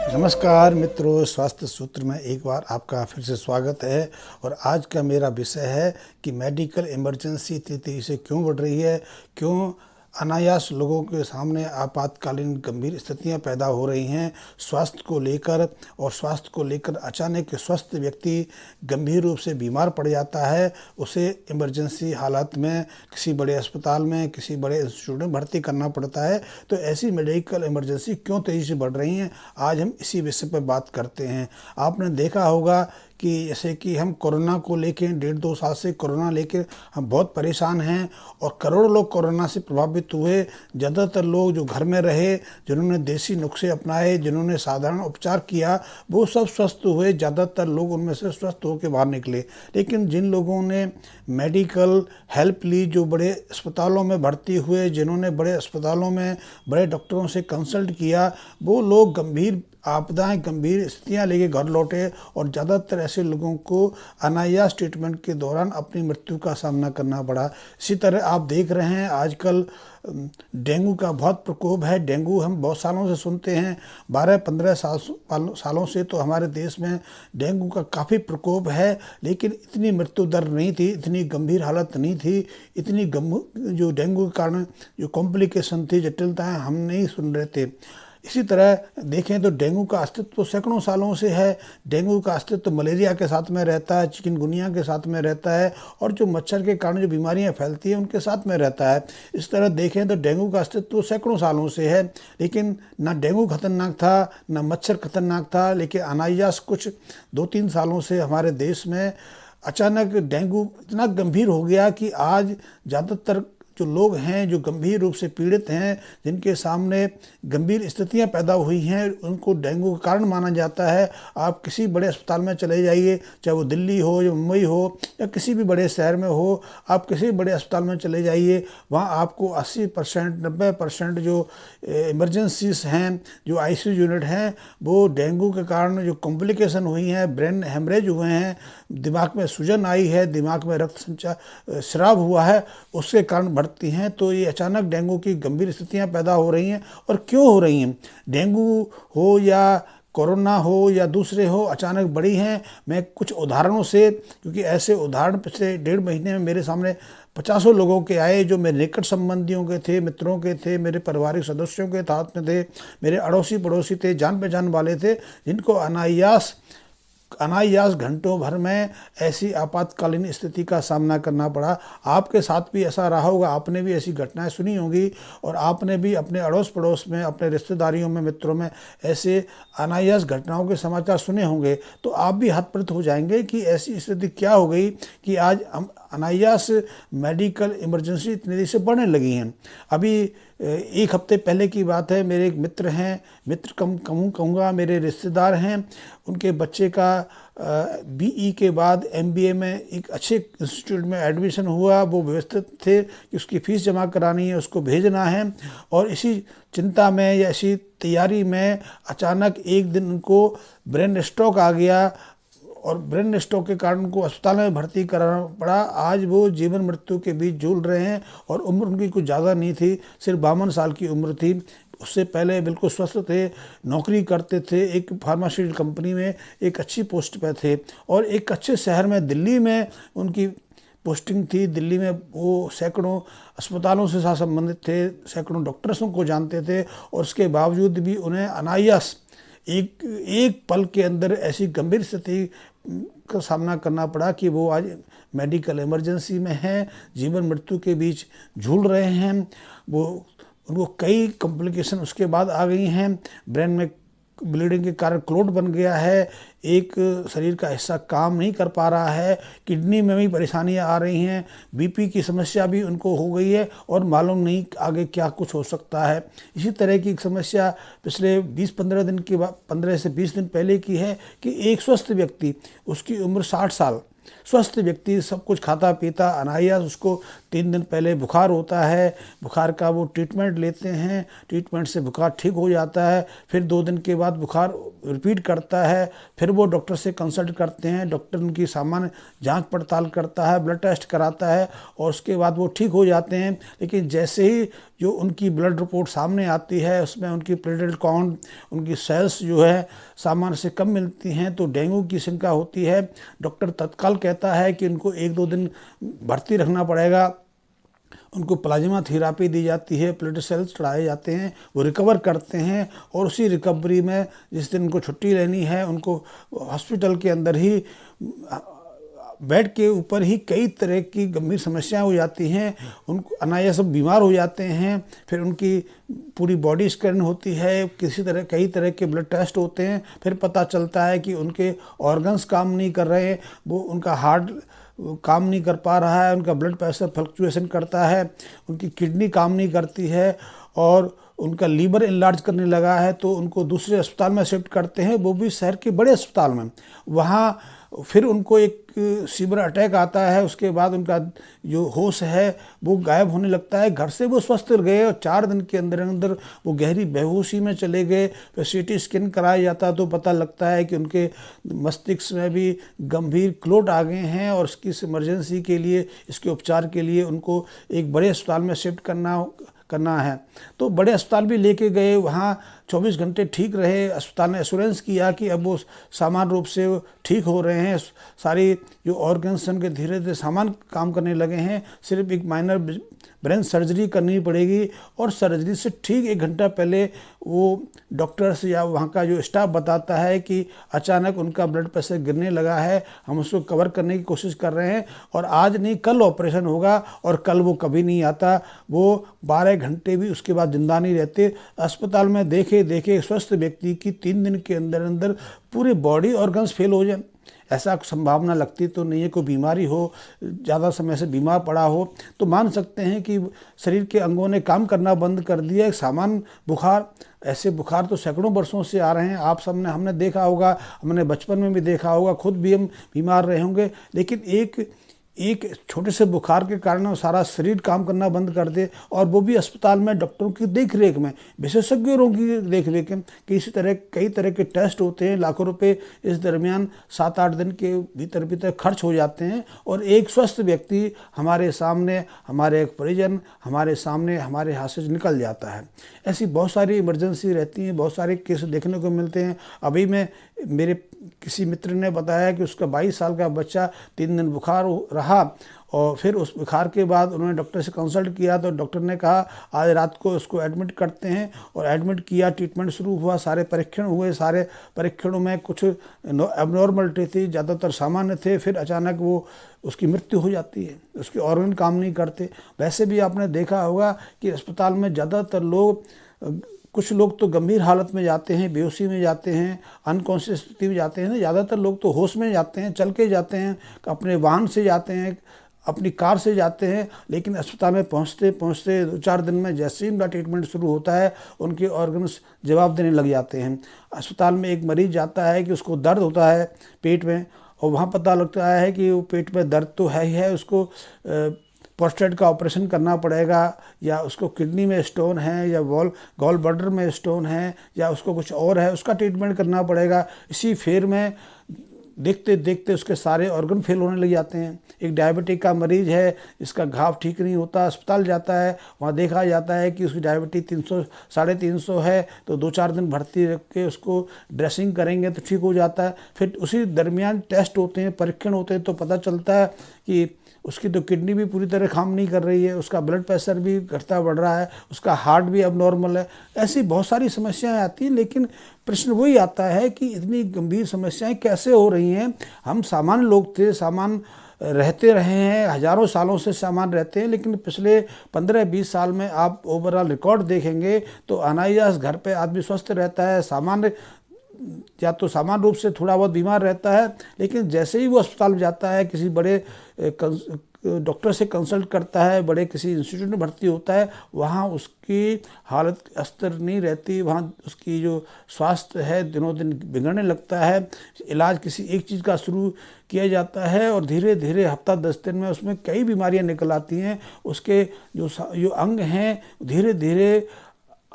नमस्कार मित्रों, स्वास्थ्य सूत्र में एक बार आपका फिर से स्वागत है। और आज का मेरा विषय है कि मेडिकल इमरजेंसी इतनी तेज़ी से क्यों बढ़ रही है, क्यों अनायास लोगों के सामने आपातकालीन गंभीर स्थितियां पैदा हो रही हैं स्वास्थ्य को लेकर। और स्वास्थ्य को लेकर अचानक स्वस्थ व्यक्ति गंभीर रूप से बीमार पड़ जाता है, उसे इमरजेंसी हालात में किसी बड़े अस्पताल में, किसी बड़े इंस्टीट्यूट में भर्ती करना पड़ता है। तो ऐसी मेडिकल इमरजेंसी क्यों तेज़ी से बढ़ रही हैं, आज हम इसी विषय पर बात करते हैं। आपने देखा होगा कि जैसे कि हम कोरोना को लेके 1.5-2 साल से कोरोना लेके हम बहुत परेशान हैं और करोड़ों लोग कोरोना से प्रभावित हुए। ज़्यादातर लोग जो घर में रहे, जिन्होंने देसी नुस्खे अपनाए, जिन्होंने साधारण उपचार किया, वो सब स्वस्थ हुए। ज़्यादातर लोग उनमें से स्वस्थ होकर बाहर निकले। लेकिन जिन लोगों ने मेडिकल हेल्प ली, जो बड़े अस्पतालों में भर्ती हुए, जिन्होंने बड़े अस्पतालों में बड़े डॉक्टरों से कंसल्ट किया, वो लोग गंभीर आपदाएं, गंभीर स्थितियां लेके घर लौटे। और ज़्यादातर ऐसे लोगों को अनायास ट्रीटमेंट के दौरान अपनी मृत्यु का सामना करना पड़ा। इसी तरह आप देख रहे हैं आजकल डेंगू का बहुत प्रकोप है। डेंगू हम बहुत सालों से सुनते हैं, 12-15 सालों से तो हमारे देश में डेंगू का काफ़ी प्रकोप है। लेकिन इतनी मृत्यु दर नहीं थी, इतनी गंभीर हालत नहीं थी, इतनी जो डेंगू के कारण जो कॉम्प्लिकेशन थी, जटिलताएं हम नहीं सुन रहे थे। इसी तरह देखें तो डेंगू का अस्तित्व तो सैकड़ों सालों से है। डेंगू का अस्तित्व तो मलेरिया के साथ में रहता है, चिकनगुनिया के साथ में रहता है, और जो मच्छर के कारण जो बीमारियां फैलती हैं उनके साथ में रहता है। इस तरह देखें तो डेंगू का अस्तित्व तो सैकड़ों सालों से है। लेकिन ना डेंगू खतरनाक था, ना मच्छर खतरनाक था। लेकिन अनायास कुछ 2-3 सालों से हमारे देश में अचानक डेंगू इतना गंभीर हो गया कि आज ज़्यादातर जो लोग हैं जो गंभीर रूप से पीड़ित हैं, जिनके सामने गंभीर स्थितियां पैदा हुई हैं, उनको डेंगू का कारण माना जाता है। आप किसी बड़े अस्पताल में चले जाइए, चाहे वो दिल्ली हो या मुंबई हो या किसी भी बड़े शहर में हो, आप किसी बड़े अस्पताल में चले जाइए, वहाँ आपको 80%, 90% जो इमरजेंसीज हैं, जो आईसीयू यूनिट हैं, वो डेंगू के कारण जो कॉम्प्लिकेशन हुई हैं, ब्रेन हेमरेज हुए हैं, दिमाग में सूजन आई है, दिमाग में रक्त संचार स्राव हुआ है, उसके कारण बढ़ती हैं। तो ये अचानक डेंगू की गंभीर स्थितियां पैदा हो रही हैं। और क्यों हो रही हैं? डेंगू हो या कोरोना हो या दूसरे हो, अचानक बढ़ी हैं। मैं कुछ उदाहरणों से, क्योंकि ऐसे उदाहरण पिछले 1.5 महीने में मेरे सामने 50 लोगों के आए, जो मेरे निकट संबंधियों के थे, मित्रों के थे, मेरे पारिवारिक सदस्यों के साथ में थे, मेरे अड़ोसी पड़ोसी थे, जान पहचान वाले थे, जिनको अनायास घंटों भर में ऐसी आपातकालीन स्थिति का सामना करना पड़ा। आपके साथ भी ऐसा रहा होगा, आपने भी ऐसी घटनाएं सुनी होंगी, और आपने भी अपने अड़ोस पड़ोस में, अपने रिश्तेदारियों में, मित्रों में ऐसे अनायास घटनाओं के समाचार सुने होंगे। तो आप भी हतप्रभ हो जाएंगे कि ऐसी स्थिति क्या हो गई कि आज हम अनायास मेडिकल इमरजेंसी इतनी देर से बढ़ने लगी हैं। अभी 1 हफ्ते पहले की बात है, मेरे एक मित्र हैं, मित्र कम कहूँगा, मेरे रिश्तेदार हैं, उनके बच्चे का बीई के बाद एमबीए में एक अच्छे इंस्टीट्यूट में एडमिशन हुआ। वो व्यवस्थित थे कि उसकी फ़ीस जमा करानी है, उसको भेजना है, और इसी चिंता में या इसी तैयारी में अचानक एक दिन उनको ब्रेन स्ट्रोक आ गया, और ब्रेन स्ट्रोक के कारण उनको अस्पताल में भर्ती कराना पड़ा। आज वो जीवन मृत्यु के बीच जूझ रहे हैं, और उम्र उनकी कुछ ज़्यादा नहीं थी, सिर्फ 52 साल की उम्र थी। उससे पहले बिल्कुल स्वस्थ थे, नौकरी करते थे, एक फार्मास्यूटिकल कंपनी में एक अच्छी पोस्ट पे थे, और एक अच्छे शहर में दिल्ली में उनकी पोस्टिंग थी। दिल्ली में वो सैकड़ों अस्पतालों से साथ संबंधित थे, सैकड़ों डॉक्टर्सों को जानते थे, और उसके बावजूद भी उन्हें अनायास एक पल के अंदर ऐसी गंभीर स्थिति का सामना करना पड़ा कि वो आज मेडिकल इमरजेंसी में हैं, जीवन मृत्यु के बीच झूल रहे हैं। उनको कई कॉम्प्लिकेशन उसके बाद आ गई हैं। ब्रेन में ब्लीडिंग के कारण क्लोट बन गया है, एक शरीर का हिस्सा काम नहीं कर पा रहा है, किडनी में भी परेशानियां आ रही हैं, बीपी की समस्या भी उनको हो गई है, और मालूम नहीं आगे क्या कुछ हो सकता है। इसी तरह की एक समस्या पिछले 20-15 दिन के बाद, 15 से 20 दिन पहले की है कि एक स्वस्थ व्यक्ति, उसकी उम्र 60 साल, स्वस्थ व्यक्ति, सब कुछ खाता पीता, अनायास उसको 3 दिन पहले बुखार होता है। बुखार का वो ट्रीटमेंट लेते हैं, ट्रीटमेंट से बुखार ठीक हो जाता है, फिर 2 दिन के बाद बुखार रिपीट करता है। फिर वो डॉक्टर से कंसल्ट करते हैं, डॉक्टर उनकी सामान्य जांच पड़ताल करता है, ब्लड टेस्ट कराता है और उसके बाद वो ठीक हो जाते हैं। लेकिन जैसे ही जो उनकी ब्लड रिपोर्ट सामने आती है उसमें उनकी प्लेटलेट काउंट, उनकी सेल्स जो है सामान्य से कम मिलती हैं तो डेंगू की शंका होती है। डॉक्टर तत्काल कहता है कि उनको 1-2 दिन भर्ती रखना पड़ेगा। उनको प्लाज्मा थेरापी दी जाती है, प्लेटलेट सेल्स चढ़ाए जाते हैं, वो रिकवर करते हैं और उसी रिकवरी में जिस दिन उनको छुट्टी लेनी है उनको हॉस्पिटल के अंदर ही बेड के ऊपर ही कई तरह की गंभीर समस्याएं हो जाती हैं। उनको अनायास सब बीमार हो जाते हैं। फिर उनकी पूरी बॉडी स्कैन होती है, कई तरह के ब्लड टेस्ट होते हैं। फिर पता चलता है कि उनके ऑर्गन्स काम नहीं कर रहे, वो उनका हार्ट काम नहीं कर पा रहा है, उनका ब्लड प्रेशर फ्लक्चुएशन करता है, उनकी किडनी काम नहीं करती है और उनका लीवर इनलार्ज करने लगा है। तो उनको दूसरे अस्पताल में शिफ्ट करते हैं, वो भी शहर के बड़े अस्पताल में। वहाँ फिर उनको एक सीवियर अटैक आता है, उसके बाद उनका जो होश है वो गायब होने लगता है। घर से वो स्वस्थ गए और 4 दिन के अंदर अंदर वो गहरी बेहोशी में चले गए। फिर सीटी स्कैन कराया जाता तो पता लगता है कि उनके मस्तिष्क में भी गंभीर क्लोट आ गए हैं और इसकी इमरजेंसी के लिए, इसके उपचार के लिए उनको एक बड़े अस्पताल में शिफ्ट करना है। तो बड़े अस्पताल भी लेके गए, वहाँ 24 घंटे ठीक रहे। अस्पताल ने एश्योरेंस किया कि अब वो सामान्य रूप से ठीक हो रहे हैं, सारी जो ऑर्गन्स उनके धीरे धीरे सामान्य काम करने लगे हैं। सिर्फ एक माइनर ब्रेन सर्जरी करनी पड़ेगी और सर्जरी से ठीक 1 घंटा पहले वो डॉक्टर्स या वहाँ का जो स्टाफ बताता है कि अचानक उनका ब्लड प्रेशर गिरने लगा है, हम उसको कवर करने की कोशिश कर रहे हैं और आज नहीं कल ऑपरेशन होगा। और कल वो कभी नहीं आता, वो 12 घंटे भी उसके बाद जिंदा नहीं रहते। अस्पताल में देखे स्वस्थ व्यक्ति की 3 दिन के अंदर अंदर पूरे बॉडी ऑर्गन्स फेल हो जाए, ऐसा संभावना लगती तो नहीं है। कोई बीमारी हो, ज़्यादा समय से बीमार पड़ा हो तो मान सकते हैं कि शरीर के अंगों ने काम करना बंद कर दिया। एक सामान्य बुखार, ऐसे बुखार तो सैकड़ों वर्षों से आ रहे हैं, आप सबने हमने देखा होगा, हमने बचपन में भी देखा होगा, खुद भी हम बीमार रहे होंगे। लेकिन एक छोटे से बुखार के कारण सारा शरीर काम करना बंद कर दे और वो भी अस्पताल में डॉक्टरों की देख रेख में, विशेषज्ञों की देख रेख में। कई तरह के टेस्ट होते हैं, लाखों रुपए इस दरमियान 7-8 दिन के भीतर खर्च हो जाते हैं और एक स्वस्थ व्यक्ति हमारे सामने, हमारे एक परिजन हमारे सामने हमारे हाथ से निकल जाता है। ऐसी बहुत सारी इमरजेंसी रहती हैं, बहुत सारे केस देखने को मिलते हैं। अभी मेरे किसी मित्र ने बताया कि उसका 22 साल का बच्चा 3 दिन बुखार रहा और फिर उस बुखार के बाद उन्होंने डॉक्टर से कंसल्ट किया तो डॉक्टर ने कहा आज रात को उसको एडमिट करते हैं। और एडमिट किया, ट्रीटमेंट शुरू हुआ, सारे परीक्षण हुए, सारे परीक्षणों में कुछ एबनॉर्मलिटी थी, ज़्यादातर सामान्य थे। फिर अचानक वो उसकी मृत्यु हो जाती है, उसके ऑर्गन काम नहीं करते। वैसे भी आपने देखा होगा कि अस्पताल में ज़्यादातर लोग, कुछ लोग तो गंभीर हालत में जाते हैं, बेहोशी में जाते हैं, अनकॉन्शियस स्थिति में जाते हैं, ज़्यादातर लोग तो होश में जाते हैं, चल के जाते हैं, अपने वाहन से जाते हैं, अपनी कार से जाते हैं। लेकिन अस्पताल में पहुंचते 2-4 दिन में जैसे ही उनका ट्रीटमेंट शुरू होता है उनके ऑर्गन्स जवाब देने लग जाते हैं। अस्पताल में एक मरीज जाता है कि उसको दर्द होता है पेट में और वहाँ पता लगता है कि वो पेट में दर्द तो है ही है, उसको प्रोस्टेट का ऑपरेशन करना पड़ेगा या उसको किडनी में स्टोन है या गॉल ब्लैडर में स्टोन है या उसको कुछ और है, उसका ट्रीटमेंट करना पड़ेगा। इसी फेर में देखते देखते उसके सारे ऑर्गन फेल होने लग जाते हैं। एक डायबिटिक का मरीज है, इसका घाव ठीक नहीं होता, अस्पताल जाता है, वहाँ देखा जाता है कि उसकी डायबिटीज 300-350 है। तो 2-4 दिन भर्ती रख के उसको ड्रेसिंग करेंगे तो ठीक हो जाता है। फिर उसी दरमियान टेस्ट होते हैं, परीक्षण होते हैं तो पता चलता है कि उसकी तो किडनी भी पूरी तरह काम नहीं कर रही है, उसका ब्लड प्रेशर भी घटता बढ़ रहा है, उसका हार्ट भी अब नॉर्मल है। ऐसी बहुत सारी समस्याएं आती हैं। लेकिन प्रश्न वही आता है कि इतनी गंभीर समस्याएं कैसे हो रही हैं। हम सामान्य लोग थे, सामान्य रहते रहे हैं, हजारों सालों से सामान्य रहते हैं, लेकिन पिछले 15-20 साल में आप ओवरऑल रिकॉर्ड देखेंगे तो अनायास घर पे आदमी स्वस्थ रहता है, सामान्य या तो सामान्य रूप से थोड़ा बहुत बीमार रहता है। लेकिन जैसे ही वो अस्पताल में जाता है, किसी बड़े डॉक्टर से कंसल्ट करता है, बड़े किसी इंस्टीट्यूट में भर्ती होता है, वहाँ उसकी हालत स्थिर नहीं रहती, वहाँ उसकी जो स्वास्थ्य है दिनों दिन बिगड़ने लगता है। इलाज किसी एक चीज़ का शुरू किया जाता है और धीरे धीरे हफ्ता 10 दिन में उसमें कई बीमारियाँ निकल आती हैं। उसके जो अंग हैं धीरे धीरे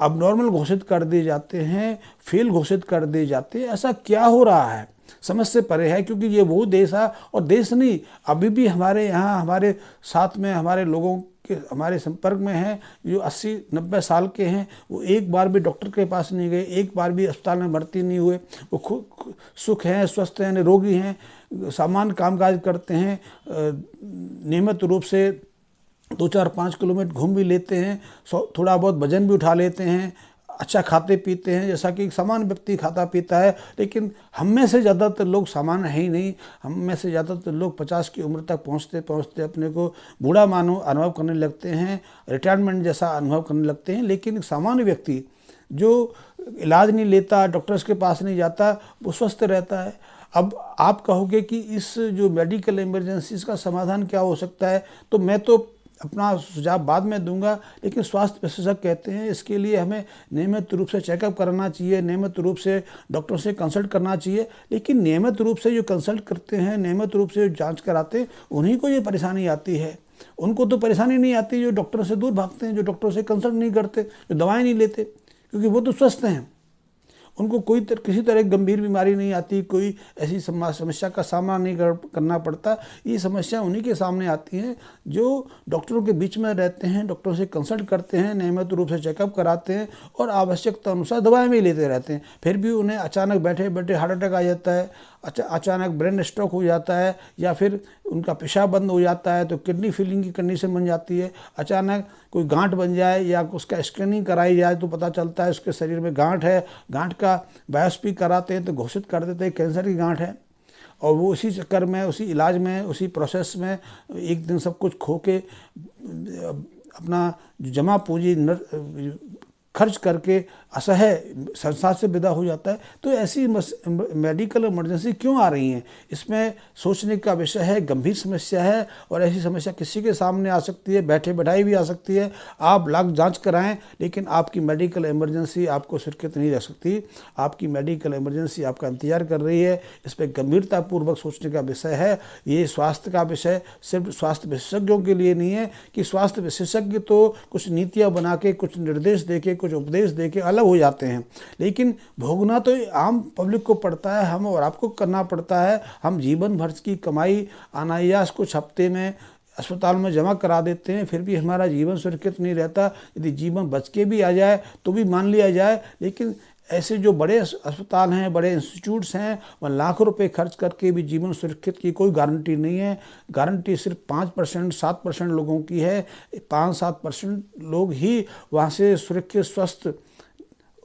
अब नॉर्मल घोषित कर दिए जाते हैं, फेल घोषित कर दिए जाते हैं। ऐसा क्या हो रहा है? समझ से परे है, क्योंकि ये वो देश है, और देश नहीं, अभी भी हमारे यहाँ हमारे साथ में हमारे लोगों के हमारे संपर्क में हैं जो 80-90 साल के हैं। वो एक बार भी डॉक्टर के पास नहीं गए, एक बार भी अस्पताल में भर्ती नहीं हुए। वो खुद सुख हैं, स्वस्थ हैं, निरोगी हैं, सामान्य कामकाज करते हैं, नियमित रूप से 2-4-5 किलोमीटर घूम भी लेते हैं, थोड़ा बहुत वजन भी उठा लेते हैं, अच्छा खाते पीते हैं जैसा कि एक सामान्य व्यक्ति खाता पीता है। लेकिन हम में से ज़्यादातर लोग सामान्य है ही नहीं। हम में से ज़्यादातर लोग 50 की उम्र तक पहुँचते पहुँचते अपने को बूढ़ा मानो अनुभव करने लगते हैं, रिटायरमेंट जैसा अनुभव करने लगते हैं। लेकिन एक सामान्य व्यक्ति जो इलाज नहीं लेता, डॉक्टर्स के पास नहीं जाता, वो स्वस्थ रहता है। अब आप कहोगे कि इस जो मेडिकल इमरजेंसीज का समाधान क्या हो सकता है, तो मैं तो अपना सुझाव बाद में दूंगा। लेकिन स्वास्थ्य विशेषज्ञ कहते हैं इसके लिए हमें नियमित रूप से चेकअप कराना चाहिए, नियमित रूप से डॉक्टर से कंसल्ट करना चाहिए। लेकिन नियमित रूप से जो कंसल्ट करते हैं, नियमित रूप से जो जांच कराते हैं, उन्हीं को ये परेशानी आती है। उनको तो परेशानी नहीं आती जो डॉक्टर से दूर भागते हैं, जो डॉक्टर से कंसल्ट नहीं करते, जो दवाएँ नहीं लेते, क्योंकि वो तो स्वस्थ हैं। उनको किसी तरह की गंभीर बीमारी नहीं आती, कोई ऐसी समस्या का सामना नहीं करना पड़ता। ये समस्या उन्हीं के सामने आती हैं जो डॉक्टरों के बीच में रहते हैं, डॉक्टरों से कंसल्ट करते हैं, नियमित रूप से चेकअप कराते हैं और आवश्यकता अनुसार दवाएं भी लेते रहते हैं। फिर भी उन्हें अचानक बैठे बैठे हार्ट अटैक आ जाता है, अचानक ब्रेन स्ट्रोक हो जाता है, या फिर उनका पेशाब बंद हो जाता है तो किडनी फेलिंग की कंडीशन बन जाती है। अचानक कोई गांठ बन जाए या उसका स्कैनिंग कराई जाए तो पता चलता है उसके शरीर में गांठ है, गांठ का बायोप्सी कराते हैं तो घोषित कर देते हैं कैंसर की गांठ है। और वो उसी चक्कर में, उसी इलाज में, उसी प्रोसेस में एक दिन सब कुछ खो के अपना जमा पूंजी खर्च करके असह्य संसार से विदा हो जाता है। तो ऐसी मेडिकल इमरजेंसी क्यों आ रही हैं, इसमें सोचने का विषय है, गंभीर समस्या है। और ऐसी समस्या किसी के सामने आ सकती है, बैठे बैठाई भी आ सकती है। आप लाख जांच कराएं, लेकिन आपकी मेडिकल इमरजेंसी आपको सुरक्षित नहीं रख सकती। आपकी मेडिकल इमरजेंसी आपका इंतजार कर रही है। इस पर गंभीरतापूर्वक सोचने का विषय है। ये स्वास्थ्य का विषय सिर्फ स्वास्थ्य विशेषज्ञों के लिए नहीं है कि स्वास्थ्य विशेषज्ञ तो कुछ नीतियाँ बना के, कुछ निर्देश दे के, कुछ उपदेश दे के अलग हो जाते हैं, लेकिन भोगना तो आम पब्लिक को पड़ता है, हम और आपको करना पड़ता है। हम जीवन भर की कमाई अनायास कुछ हफ्ते में अस्पताल में जमा करा देते हैं, फिर भी हमारा जीवन सुरक्षित नहीं रहता। यदि जीवन बच के भी आ जाए तो भी मान लिया जाए, लेकिन ऐसे जो बड़े अस्पताल हैं, बड़े इंस्टीट्यूट्स हैं, वह लाखों रुपए खर्च करके भी जीवन सुरक्षित की कोई गारंटी नहीं है। गारंटी सिर्फ 5%, 7% लोगों की है। 5-7% लोग ही वहाँ से सुरक्षित, स्वस्थ,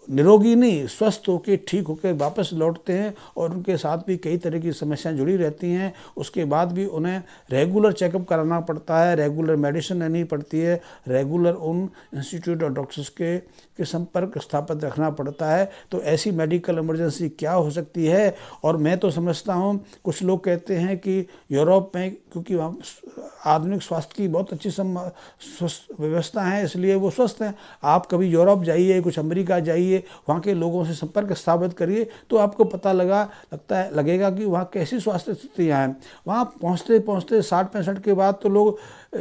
निरोगी नहीं, स्वस्थ होकर ठीक होकर वापस लौटते हैं और उनके साथ भी कई तरह की समस्याएं जुड़ी रहती हैं। उसके बाद भी उन्हें रेगुलर चेकअप कराना पड़ता है, रेगुलर मेडिसिन लेनी पड़ती है, रेगुलर उन इंस्टीट्यूट और डॉक्टर्स के संपर्क स्थापित रखना पड़ता है। तो ऐसी मेडिकल इमरजेंसी क्या हो सकती है? और मैं तो समझता हूँ, कुछ लोग कहते हैं कि यूरोप में, क्योंकि वहाँ आधुनिक स्वास्थ्य की बहुत अच्छी व्यवस्था है, इसलिए वो स्वस्थ हैं। आप कभी यूरोप जाइए, कुछ अमेरिका जाइए, वहाँ के लोगों से संपर्क स्थापित करिए तो आपको पता लगेगा कि वहाँ कैसी स्वास्थ्य स्थितियाँ हैं। वहाँ पहुँचते पहुँचते 60-65 के बाद तो लोग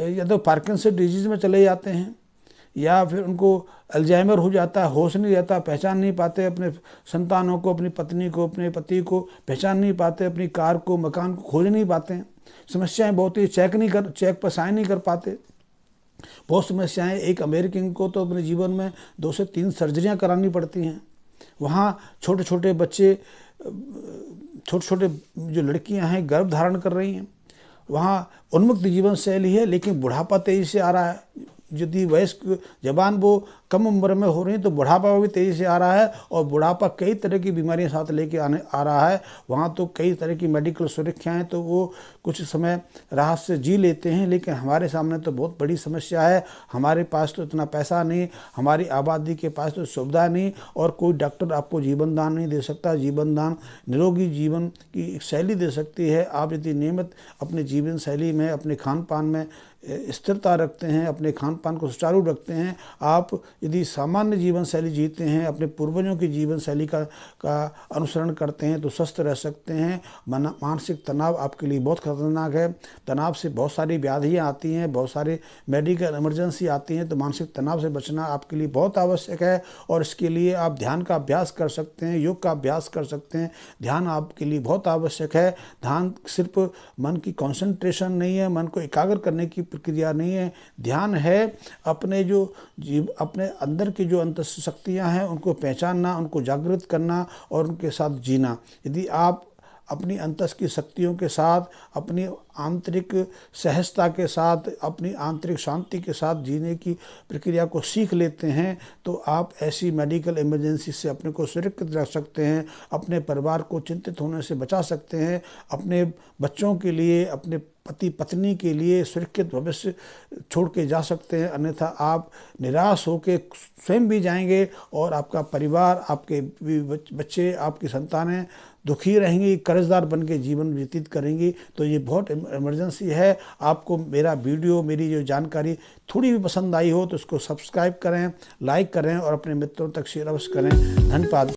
या तो पार्किंसन डिजीज़ में चले जाते हैं, या फिर उनको अल्जाइमर हो जाता है, होश नहीं रहता, पहचान नहीं पाते अपने संतानों को, अपनी पत्नी को, अपने पति को पहचान नहीं पाते, अपनी कार को, मकान को खोज नहीं पाते हैं। समस्याएं बहुत ही, चेक पर साइन नहीं कर पाते, बहुत समस्याएं। एक अमेरिकन को तो अपने जीवन में 2 से 3 सर्जरियां करानी पड़ती हैं। वहाँ छोटे छोटे बच्चे, छोटे छोटे जो लड़कियां हैं गर्भ धारण कर रही हैं। वहाँ उन्मुक्त जीवन शैली है, लेकिन बुढ़ापा तेजी से आ रहा है। यदि वयस्क जवान वो कम उम्र में हो रही हैं तो बुढ़ापा भी तेज़ी से आ रहा है, और बुढ़ापा कई तरह की बीमारियां साथ लेके आ रहा है। वहाँ तो कई तरह की मेडिकल सुरक्षाएँ, तो वो कुछ समय राहत से जी लेते हैं, लेकिन हमारे सामने तो बहुत बड़ी समस्या है। हमारे पास तो इतना पैसा नहीं, हमारी आबादी के पास तो सुविधा नहीं, और कोई डॉक्टर आपको जीवन दान नहीं दे सकता। जीवन दान निरोगी जीवन की एक शैली दे सकती है। आप यदि नियमित अपने जीवन शैली में, अपने खान पान में स्थिरता रखते हैं, अपने खान पान को सुचारू रखते हैं, आप यदि सामान्य जीवन शैली जीते हैं, अपने पूर्वजों की जीवन शैली का अनुसरण करते हैं तो स्वस्थ रह सकते हैं। मानसिक तनाव आपके लिए बहुत खतरनाक है। तनाव से बहुत सारी व्याधियाँ आती हैं, बहुत सारे मेडिकल इमरजेंसी आती हैं, तो मानसिक तनाव से बचना आपके लिए बहुत आवश्यक है। और इसके लिए आप ध्यान का अभ्यास कर सकते हैं, योग का अभ्यास कर सकते हैं। ध्यान आपके लिए बहुत आवश्यक है। ध्यान सिर्फ मन की कंसंट्रेशन नहीं है, मन को एकाग्र करने की प्रक्रिया नहीं है। ध्यान है अपने अंदर की जो अंतर शक्तियाँ हैं उनको पहचानना, उनको जागृत करना और उनके साथ जीना। यदि आप अपनी अंतस की शक्तियों के साथ, अपनी आंतरिक सहजता के साथ, अपनी आंतरिक शांति के साथ जीने की प्रक्रिया को सीख लेते हैं तो आप ऐसी मेडिकल इमरजेंसी से अपने को सुरक्षित रख सकते हैं, अपने परिवार को चिंतित होने से बचा सकते हैं, अपने बच्चों के लिए, अपने पति पत्नी के लिए सुरक्षित भविष्य छोड़ के जा सकते हैं। अन्यथा आप निराश होकर स्वयं भी जाएंगे और आपका परिवार, आपके बच्चे, आपकी संतानें दुखी रहेंगी, कर्जदार बन के जीवन व्यतीत करेंगी। तो ये बहुत इमरजेंसी है। आपको मेरा वीडियो, मेरी जो जानकारी थोड़ी भी पसंद आई हो तो उसको सब्सक्राइब करें, लाइक करें और अपने मित्रों तक शेयर अवश्य करें। धन्यवाद।